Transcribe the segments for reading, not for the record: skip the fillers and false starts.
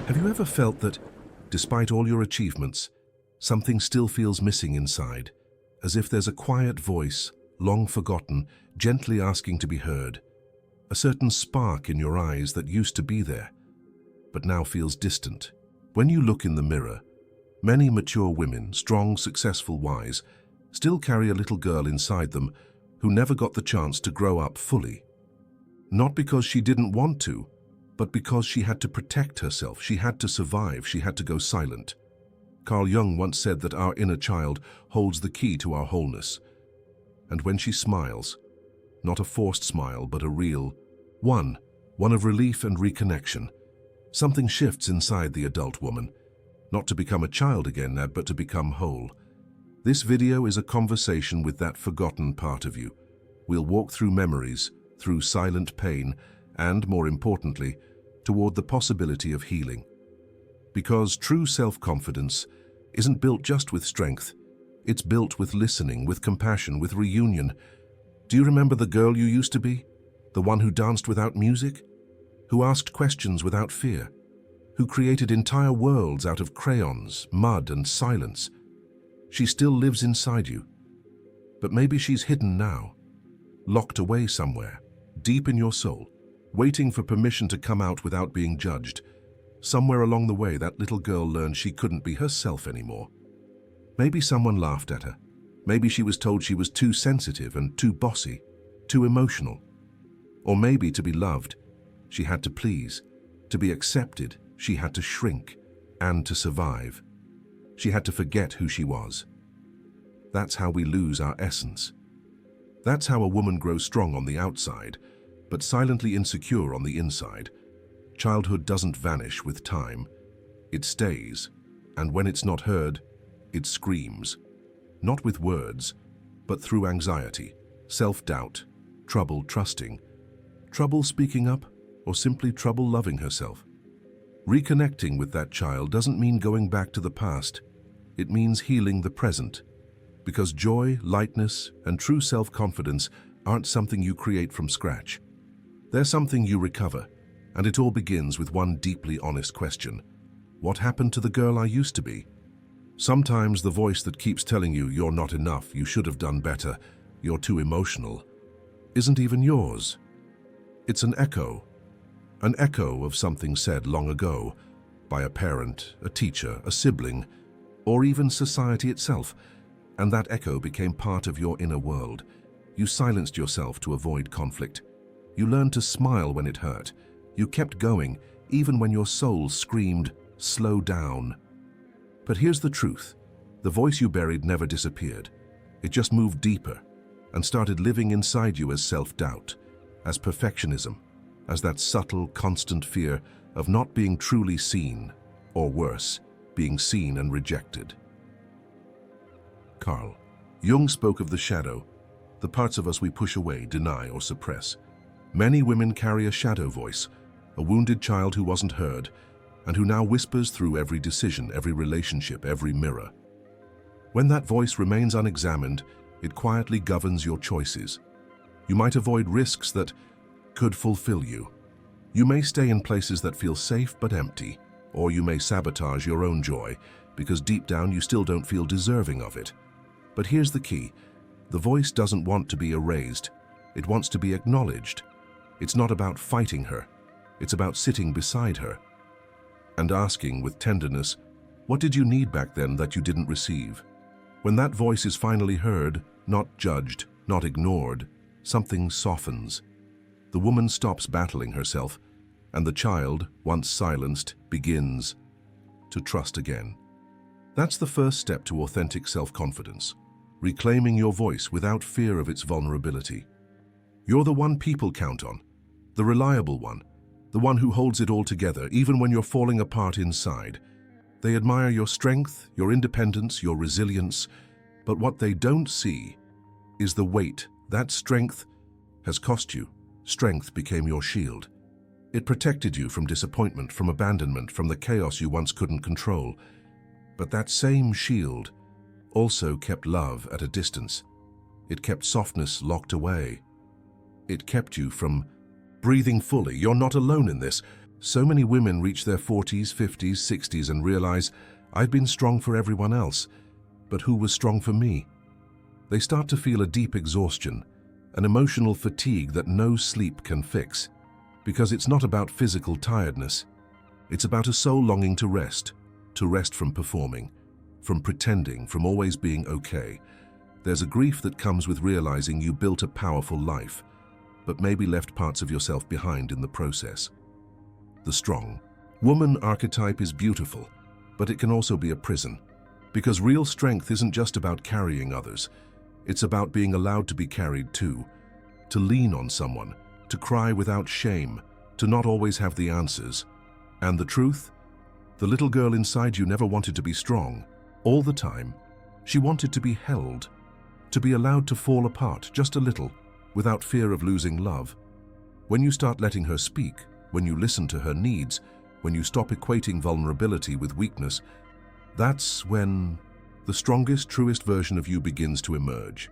Have you ever felt that, despite all your achievements, something still feels missing inside, as if there's a quiet voice, long forgotten, gently asking to be heard? A certain spark in your eyes that used to be there, but now feels distant. When you look in the mirror, many mature women, strong, successful, wise, still carry a little girl inside them who never got the chance to grow up fully. Not because she didn't want to, but because she had to protect herself, she had to survive, she had to go silent. Carl Jung once said that our inner child holds the key to our wholeness. And when she smiles, not a forced smile, but a real one of relief and reconnection, something shifts inside the adult woman, not to become a child again, but to become whole. This video is a conversation with that forgotten part of you. We'll walk through memories, through silent pain, and, more importantly, toward the possibility of healing. Because true self-confidence isn't built just with strength. It's built with listening, with compassion, with reunion. Do you remember the girl you used to be? The one who danced without music? Who asked questions without fear? Who created entire worlds out of crayons, mud, and silence? She still lives inside you. But maybe she's hidden now, locked away somewhere, deep in your soul, waiting for permission to come out without being judged. Somewhere along the way, that little girl learned she couldn't be herself anymore. Maybe someone laughed at her. Maybe she was told she was too sensitive and too bossy, too emotional. Or maybe to be loved, she had to please. To be accepted, she had to shrink. And to survive, she had to forget who she was. That's how we lose our essence. That's how a woman grows strong on the outside, but silently insecure on the inside. Childhood doesn't vanish with time. It stays, and when it's not heard, it screams. Not with words, but through anxiety, self-doubt, trouble trusting, trouble speaking up, or simply trouble loving herself. Reconnecting with that child doesn't mean going back to the past. It means healing the present. Because joy, lightness, and true self-confidence aren't something you create from scratch. They're something you recover, and it all begins with one deeply honest question. What happened to the girl I used to be? Sometimes the voice that keeps telling you you're not enough, you should have done better, you're too emotional, isn't even yours. It's an echo of something said long ago by a parent, a teacher, a sibling, or even society itself. And that echo became part of your inner world. You silenced yourself to avoid conflict. You learned to smile when it hurt. You kept going, even when your soul screamed, "Slow down." But here's the truth. The voice you buried never disappeared. It just moved deeper and started living inside you as self-doubt, as perfectionism, as that subtle, constant fear of not being truly seen, or worse, being seen and rejected. Carl Jung spoke of the shadow, the parts of us we push away, deny, or suppress. Many women carry a shadow voice, a wounded child who wasn't heard, and who now whispers through every decision, every relationship, every mirror. When that voice remains unexamined, it quietly governs your choices. You might avoid risks that could fulfill you. You may stay in places that feel safe but empty, or you may sabotage your own joy, because deep down you still don't feel deserving of it. But here's the key. The voice doesn't want to be erased. It wants to be acknowledged. It's not about fighting her. It's about sitting beside her and asking with tenderness, what did you need back then that you didn't receive? When that voice is finally heard, not judged, not ignored, something softens. The woman stops battling herself, and the child, once silenced, begins to trust again. That's the first step to authentic self-confidence, reclaiming your voice without fear of its vulnerability. You're the one people count on, the reliable one, the one who holds it all together, even when you're falling apart inside. They admire your strength, your independence, your resilience, but what they don't see is the weight that strength has cost you. Strength became your shield. It protected you from disappointment, from abandonment, from the chaos you once couldn't control. But that same shield also kept love at a distance. It kept softness locked away. It kept you from breathing fully. You're not alone in this. So many women reach their 40s, 50s, 60s and realize, I've been strong for everyone else, but who was strong for me? They start to feel a deep exhaustion, an emotional fatigue that no sleep can fix, because it's not about physical tiredness. It's about a soul longing to rest from performing, from pretending, from always being okay. There's a grief that comes with realizing you built a powerful life, but maybe left parts of yourself behind in the process. The strong woman archetype is beautiful, but it can also be a prison, because real strength isn't just about carrying others. It's about being allowed to be carried too, to lean on someone, to cry without shame, to not always have the answers. And the truth? The little girl inside you never wanted to be strong. All the time, she wanted to be held, to be allowed to fall apart just a little, without fear of losing love. When you start letting her speak, when you listen to her needs, when you stop equating vulnerability with weakness, that's when the strongest, truest version of you begins to emerge.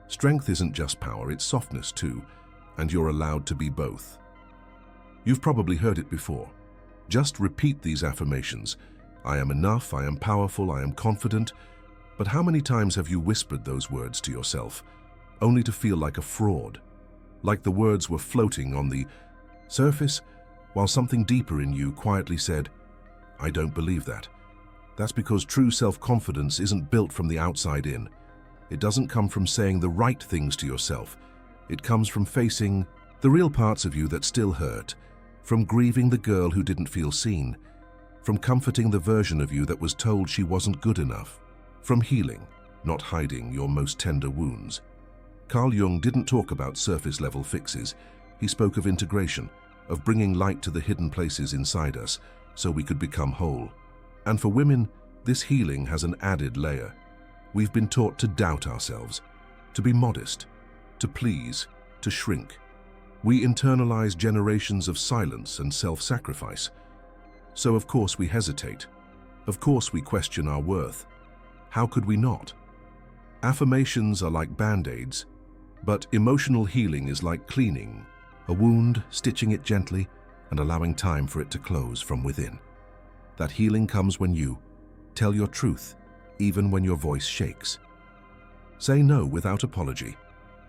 Strength isn't just power, it's softness too, and you're allowed to be both. You've probably heard it before. Just repeat these affirmations. I am enough, I am powerful, I am confident. But how many times have you whispered those words to yourself, only to feel like a fraud? Like the words were floating on the surface, while something deeper in you quietly said, I don't believe that. That's because true self-confidence isn't built from the outside in. It doesn't come from saying the right things to yourself. It comes from facing the real parts of you that still hurt, from grieving the girl who didn't feel seen, from comforting the version of you that was told she wasn't good enough, from healing, not hiding your most tender wounds. Carl Jung didn't talk about surface-level fixes. He spoke of integration, of bringing light to the hidden places inside us so we could become whole. And for women, this healing has an added layer. We've been taught to doubt ourselves, to be modest, to please, to shrink. We internalize generations of silence and self-sacrifice. So of course we hesitate. Of course we question our worth. How could we not? Affirmations are like band-aids, but emotional healing is like cleaning a wound, stitching it gently and allowing time for it to close from within. That healing comes when you tell your truth, even when your voice shakes. Say no without apology.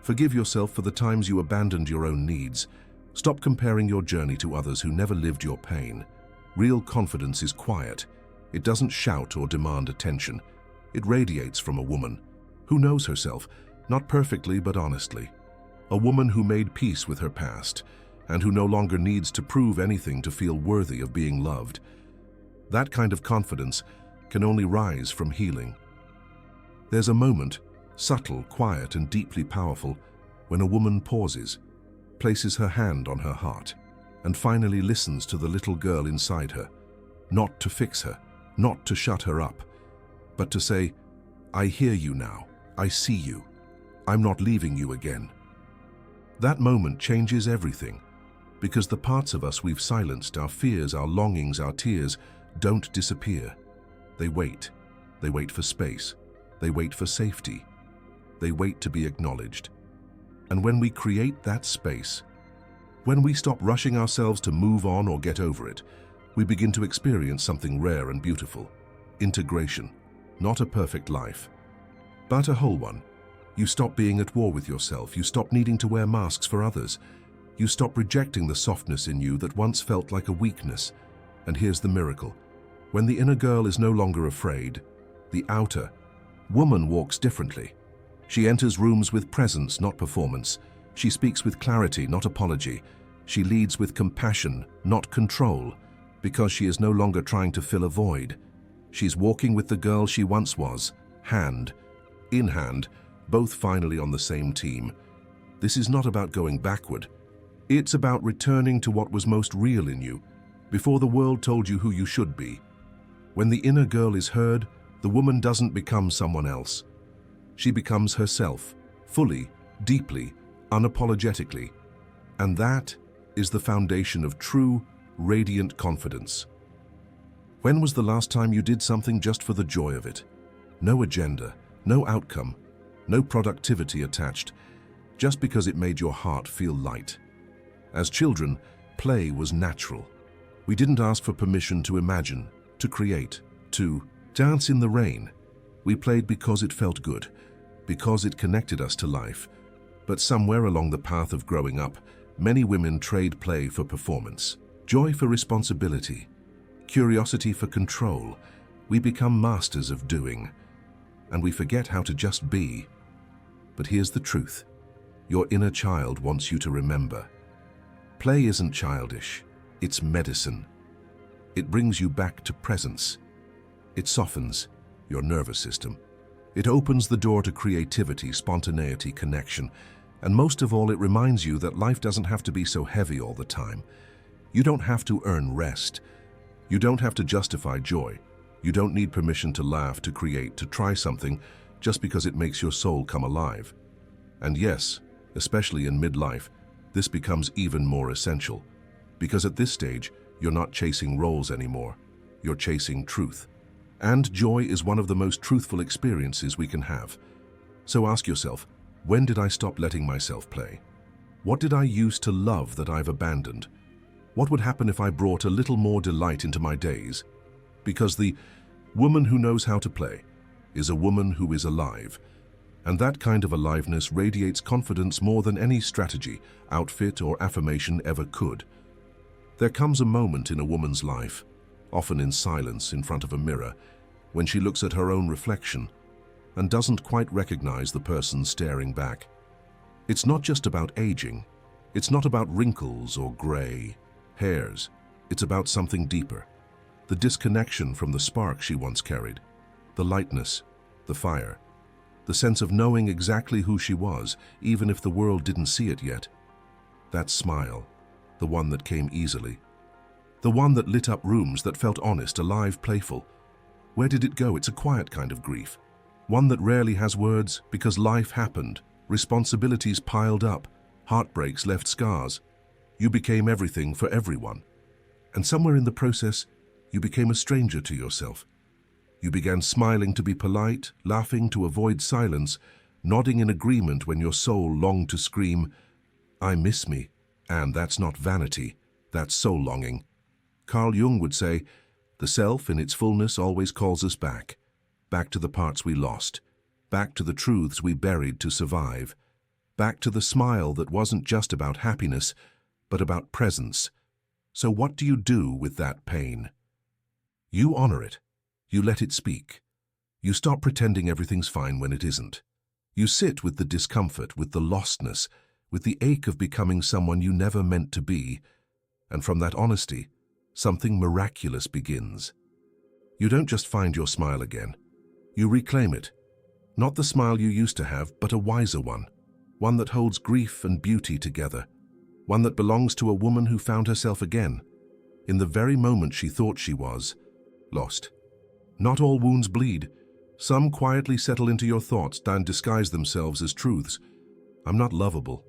Forgive yourself for the times you abandoned your own needs. Stop comparing your journey to others who never lived your pain. Real confidence is quiet. It doesn't shout or demand attention. It radiates from a woman who knows herself, not perfectly but honestly. A woman who made peace with her past and who no longer needs to prove anything to feel worthy of being loved. That kind of confidence can only rise from healing. There's a moment, subtle, quiet, and deeply powerful, when a woman pauses, places her hand on her heart, and finally listens to the little girl inside her, not to fix her, not to shut her up, but to say, I hear you now, I see you, I'm not leaving you again. That moment changes everything, because the parts of us we've silenced, our fears, our longings, our tears, don't disappear. They wait for space, they wait for safety, they wait to be acknowledged. And when we create that space, when we stop rushing ourselves to move on or get over it, we begin to experience something rare and beautiful. Integration. Not a perfect life, but a whole one. You stop being at war with yourself. You stop needing to wear masks for others. You stop rejecting the softness in you that once felt like a weakness. And here's the miracle. When the inner girl is no longer afraid, the outer woman walks differently. She enters rooms with presence, not performance. She speaks with clarity, not apology. She leads with compassion, not control, because she is no longer trying to fill a void. She's walking with the girl she once was, hand in hand, both finally on the same team. This is not about going backward. It's about returning to what was most real in you, before the world told you who you should be. When the inner girl is heard, the woman doesn't become someone else. She becomes herself, fully, deeply, unapologetically. And that is the foundation of true, radiant confidence. When was the last time you did something just for the joy of it? No agenda, no outcome, no productivity attached, just because it made your heart feel light. As children, play was natural. We didn't ask for permission to imagine, to create, to dance in the rain. We played because it felt good, because it connected us to life. But somewhere along the path of growing up, many women trade play for performance, joy for responsibility, curiosity for control. We become masters of doing, and we forget how to just be. But here's the truth. Your inner child wants you to remember. Play isn't childish, it's medicine. It brings you back to presence. It softens your nervous system. It opens the door to creativity, spontaneity, connection, and most of all, it reminds you that life doesn't have to be so heavy all the time. You don't have to earn rest. You don't have to justify joy. You don't need permission to laugh, to create, to try something just because it makes your soul come alive. And yes, especially in midlife, this becomes even more essential. Because at this stage, you're not chasing roles anymore. You're chasing truth. And joy is one of the most truthful experiences we can have. So ask yourself, when did I stop letting myself play? What did I use to love that I've abandoned? What would happen if I brought a little more delight into my days? Because the woman who knows how to play is a woman who is alive. And that kind of aliveness radiates confidence more than any strategy, outfit, or affirmation ever could. There comes a moment in a woman's life, often in silence in front of a mirror, when she looks at her own reflection and doesn't quite recognize the person staring back. It's not just about aging. It's not about wrinkles or gray hairs. It's about something deeper. The disconnection from the spark she once carried, the lightness, the fire, the sense of knowing exactly who she was, even if the world didn't see it yet. That smile, the one that came easily, the one that lit up rooms, that felt honest, alive, playful. Where did it go? It's a quiet kind of grief, one that rarely has words because life happened, responsibilities piled up, heartbreaks left scars. You became everything for everyone. And somewhere in the process, you became a stranger to yourself. You began smiling to be polite, laughing to avoid silence, nodding in agreement when your soul longed to scream, "I miss me." And that's not vanity, that's soul longing. Carl Jung would say, the self in its fullness always calls us back to the parts we lost, back to the truths we buried to survive, back to the smile that wasn't just about happiness, but about presence. So what do you do with that pain? You honor it. You let it speak. You stop pretending everything's fine when it isn't. You sit with the discomfort, with the lostness, with the ache of becoming someone you never meant to be. And from that honesty, something miraculous begins. You don't just find your smile again. You reclaim it. Not the smile you used to have, but a wiser one that holds grief and beauty together, one that belongs to a woman who found herself again, in the very moment she thought she was lost. Not all wounds bleed. Some quietly settle into your thoughts and disguise themselves as truths. I'm not lovable.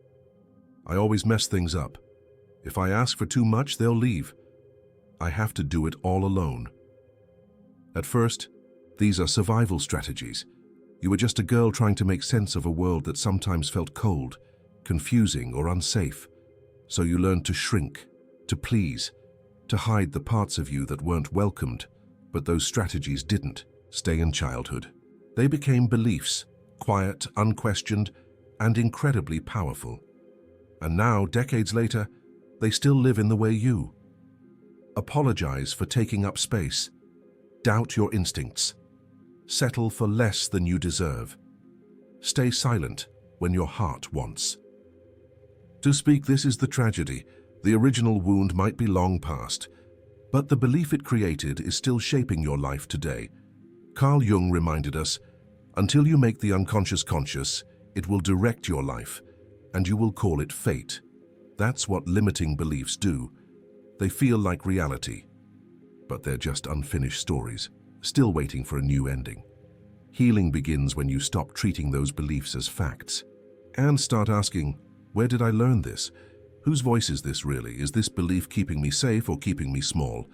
I always mess things up. If I ask for too much, they'll leave. I have to do it all alone. At first, these are survival strategies. You were just a girl trying to make sense of a world that sometimes felt cold, confusing, or unsafe. So you learned to shrink, to please, to hide the parts of you that weren't welcomed. But those strategies didn't stay in childhood. They became beliefs, quiet, unquestioned, and incredibly powerful. And now, decades later, they still live in the way you apologize for taking up space, doubt your instincts, settle for less than you deserve, stay silent when your heart wants to speak. This is the tragedy. The original wound might be long past, but the belief it created is still shaping your life today. Carl Jung reminded us, until you make the unconscious conscious, it will direct your life, and you will call it fate. That's what limiting beliefs do. They feel like reality, but they're just unfinished stories, still waiting for a new ending. Healing begins when you stop treating those beliefs as facts and start asking, where did I learn this? Whose voice is this really? Is this belief keeping me safe or keeping me small?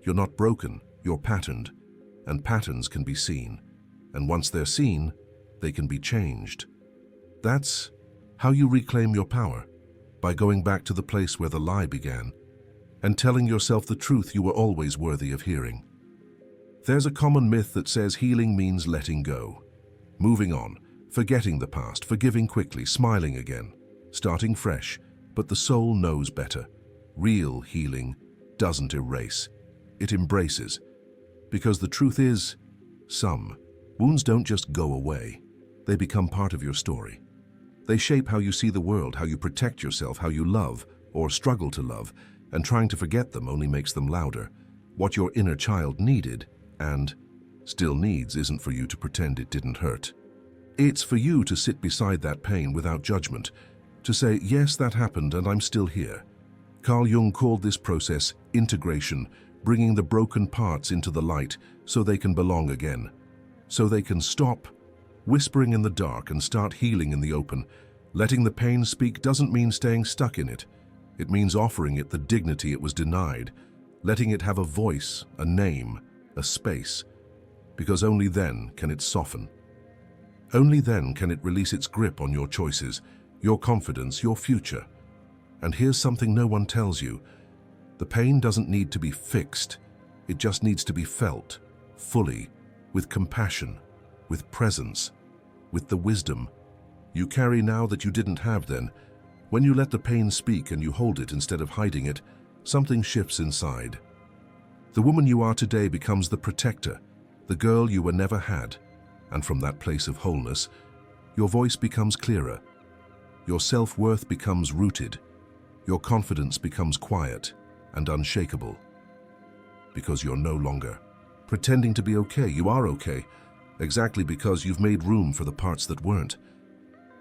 You're not broken, you're patterned, and patterns can be seen. And once they're seen, they can be changed. That's how you reclaim your power, by going back to the place where the lie began. and telling yourself the truth you were always worthy of hearing. There's a common myth that says healing means letting go, moving on, forgetting the past, forgiving quickly, smiling again, starting fresh, but the soul knows better. Real healing doesn't erase, it embraces. Because the truth is, some wounds don't just go away, they become part of your story. They shape how you see the world, how you protect yourself, how you love or struggle to love, and trying to forget them only makes them louder. What your inner child needed, and still needs, isn't for you to pretend it didn't hurt. It's for you to sit beside that pain without judgment, to say, yes, that happened and I'm still here. Carl Jung called this process integration, bringing the broken parts into the light so they can belong again. So they can stop whispering in the dark and start healing in the open. Letting the pain speak doesn't mean staying stuck in it. It means offering it the dignity it was denied, letting it have a voice, a name, a space. Because only then can it soften. Only then can it release its grip on your choices, your confidence, your future. And here's something no one tells you. The pain doesn't need to be fixed. It just needs to be felt, fully, with compassion, with presence, with the wisdom you carry now that you didn't have then. When you let the pain speak and you hold it instead of hiding it, something shifts inside. The woman you are today becomes the protector, the girl you were never had. And from that place of wholeness, your voice becomes clearer. Your self-worth becomes rooted. Your confidence becomes quiet and unshakable. Because you're no longer pretending to be okay. You are okay, exactly because you've made room for the parts that weren't.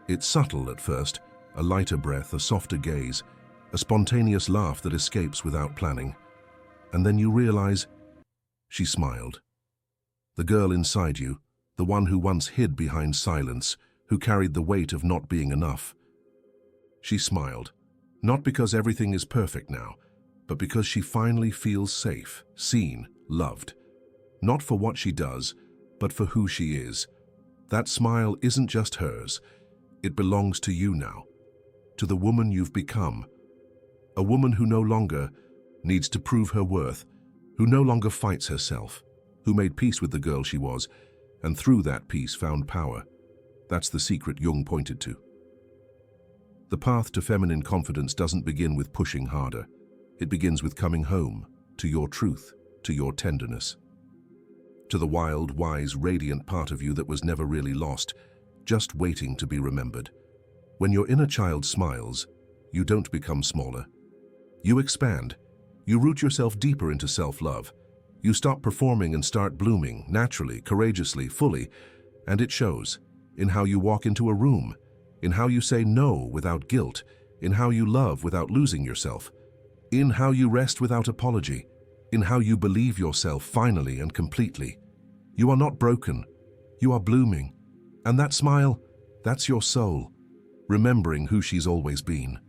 It's subtle at first, a lighter breath, a softer gaze, a spontaneous laugh that escapes without planning. And then you realize, she smiled. The girl inside you, the one who once hid behind silence, who carried the weight of not being enough. She smiled, not because everything is perfect now, but because she finally feels safe, seen, loved. Not for what she does, but for who she is. That smile isn't just hers. It belongs to you now, to the woman you've become. A woman who no longer needs to prove her worth, who no longer fights herself, who made peace with the girl she was, and through that peace found power. That's the secret Jung pointed to. The path to feminine confidence doesn't begin with pushing harder. It begins with coming home, to your truth, to your tenderness. To the wild, wise, radiant part of you that was never really lost, just waiting to be remembered. When your inner child smiles, you don't become smaller. You expand. You root yourself deeper into self-love. You stop performing and start blooming, naturally, courageously, fully, and it shows in how you walk into a room, in how you say no without guilt, in how you love without losing yourself, in how you rest without apology, in how you believe yourself finally and completely. You are not broken, you are blooming. And that smile, that's your soul, remembering who she's always been.